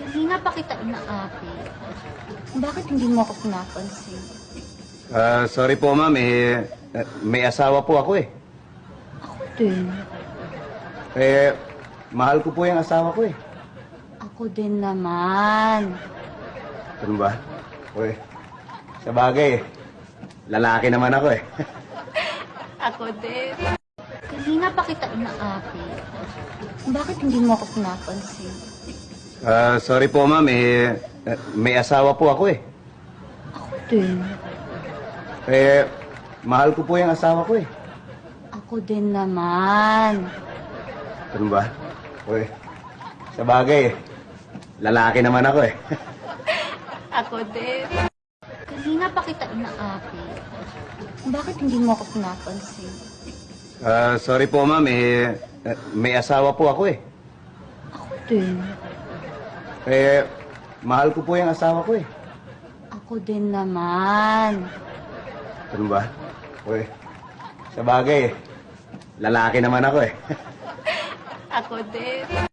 Kanina pa kita inaapit. Bakit hindi mo ako pinapansin? Sorry po ma'am, may asawa po ako eh. Ako din. Mahal ko po yung asawa ko eh. Ako din naman. Ano ba? Uy, sa bagay lalaki naman ako eh. Ako din. Kanina pa kita inaapit. Bakit hindi mo ako pinapansin? Sorry po ma'am, may asawa po ako eh. Ako din. Mahal ko po yung asawa ko eh. Ako din naman. Ano ba? Uy, sa bagay lalaki naman ako eh. Ako din. Kanina pa kita inaapit. Bakit hindi mo ako pinapansin? Sorry po ma'am, may asawa po ako eh. Ako din. Mahal ko po yung asawa ko eh. Ako din naman. Ano ba? Uy, sa bagay lalaki naman ako eh. Ako din.